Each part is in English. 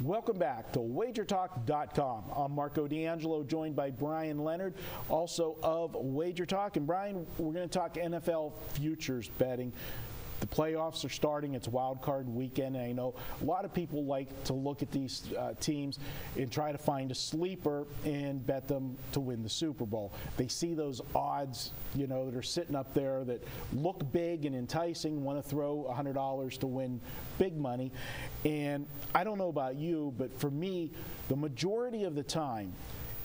Welcome back to WagerTalk.com. I'm Marco D'Angelo, joined by Brian Leonard, also of WagerTalk. And Brian, we're going to talk NFL futures betting. The playoffs are starting. It's wild card weekend. And I know a lot of people like to look at these teams and try to find a sleeper and bet them to win the Super Bowl. They see those odds, that are sitting up there that look big and enticing, want to throw $100 to win big money. And I don't know about you, but for me, the majority of the time,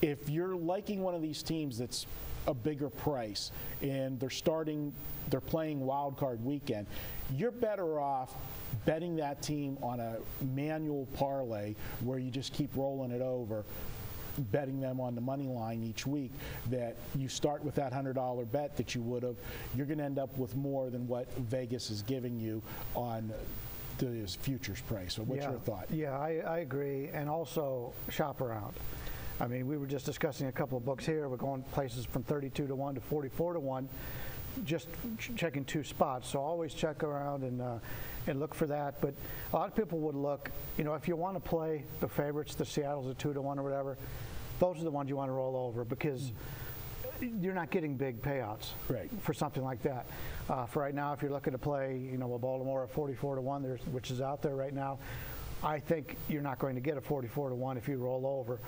if you're liking one of these teams that's a bigger price and they're playing wild card weekend, you're better off betting that team on a manual parlay where you just keep rolling it over, betting them on the money line each week. That you start with that $100 bet that you would have, you're going to end up with more than what Vegas is giving you on the futures price. So what's your thought? Yeah, I agree. And also shop around. I mean, we were just discussing a couple of books here. We're going places from 32 to 1 to 44 to 1, just checking two spots. So always check around and look for that. But a lot of people would look, if you want to play the favorites, the Seattle's at 2 to 1 or whatever, those are the ones you want to roll over because you're not getting big payouts for something like that. For right now, if you're looking to play, Baltimore at 44 to 1, which is out there right now, I think you're not going to get a 44 to 1 if you roll over.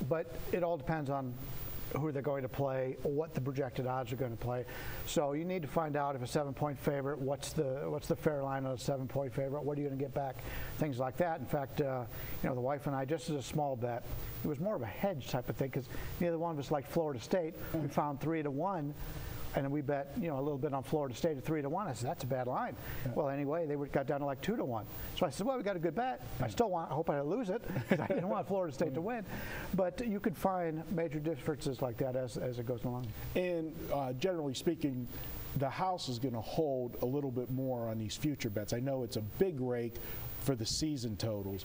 But it all depends on who they're going to play, what the projected odds are going to play. So you need to find out if a 7-point favorite, what's the fair line on a 7-point favorite, what are you going to get back, things like that. In fact, the wife and I, just as a small bet, it was more of a hedge type of thing because neither one of us liked Florida State. We found 3 to 1. And we bet, a little bit on Florida State at 3 to 1. I said, that's a bad line. Yeah. Well, anyway, they got down to like 2 to 1. So I said, well, we got a good bet. I hope I lose it because I didn't want Florida State to win. But you could find major differences like that as it goes along. And generally speaking, the house is going to hold a little bit more on these future bets. I know it's a big rake for the season totals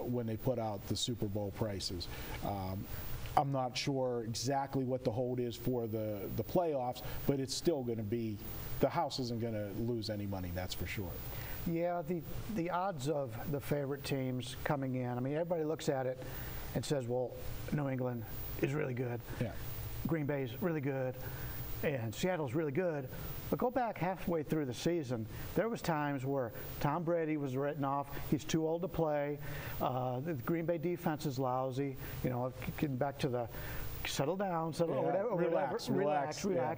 when they put out the Super Bowl prices. I'm not sure exactly what the hold is for the playoffs, but it's still going to be, the house isn't going to lose any money, that's for sure. Yeah, the odds of the favorite teams coming in, I mean, everybody looks at it and says, well, New England is really good. Yeah. Green Bay's really good. And Seattle's really good. But go back halfway through the season, there was times where Tom Brady was written off. He's too old to play. The Green Bay defense is lousy. Getting back to the settle down, relax. Yeah.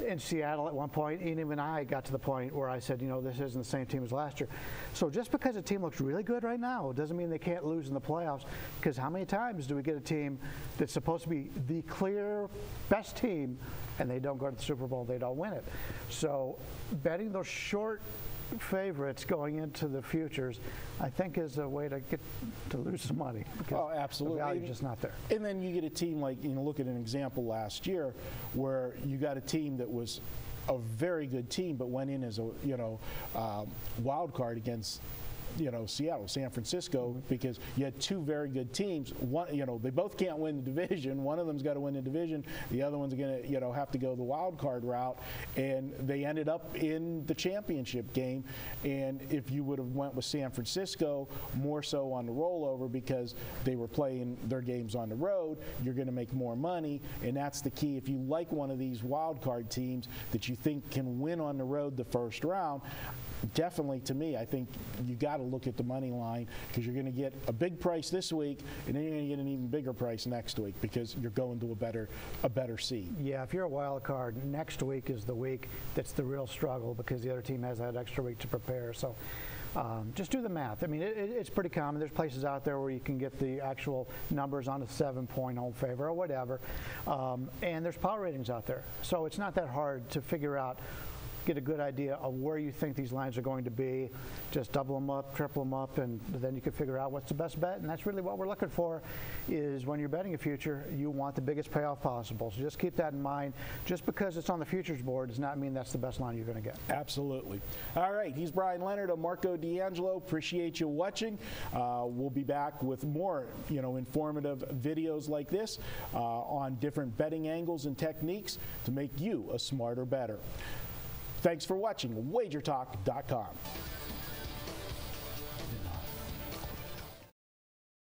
In Seattle at one point, and even I got to the point where I said, this isn't the same team as last year. So just because a team looks really good right now doesn't mean they can't lose in the playoffs, because how many times do we get a team that's supposed to be the clear best team and they don't go to the Super Bowl, they don't win it? So betting those short favorites going into the futures, I think, is a way to lose some money. Absolutely. The value's just not there. And then you get a team like, look at an example last year where you got a team that was a very good team but went in as a wild card against Seattle, San Francisco, because you had two very good teams. One, they both can't win the division. One of them's got to win the division. The other one's going to, have to go the wild card route. And they ended up in the championship game. And if you would have went with San Francisco, more so on the rollover because they were playing their games on the road, you're going to make more money. And that's the key. If you like one of these wild card teams that you think can win on the road the first round, definitely, to me, I think you got to look at the money line because you're going to get a big price this week, and then you're going to get an even bigger price next week because you're going to a better seed. Yeah, if you're a wild card, next week is the week that's the real struggle because the other team has that extra week to prepare. So just do the math. I mean, it's pretty common. There's places out there where you can get the actual numbers on a 7-point home favor or whatever, and there's power ratings out there. So it's not that hard to figure out, get a good idea of where you think these lines are going to be. Just double them up, triple them up, and then you can figure out what's the best bet. And that's really what we're looking for, is when you're betting a future, you want the biggest payoff possible. So just keep that in mind. Just because it's on the futures board does not mean that's the best line you're going to get. Absolutely. All right, he's Brian Leonard. I'm Marco D'Angelo. Appreciate you watching. We'll be back with more, informative videos like this on different betting angles and techniques to make you a smarter bettor. Thanks for watching WagerTalk.com.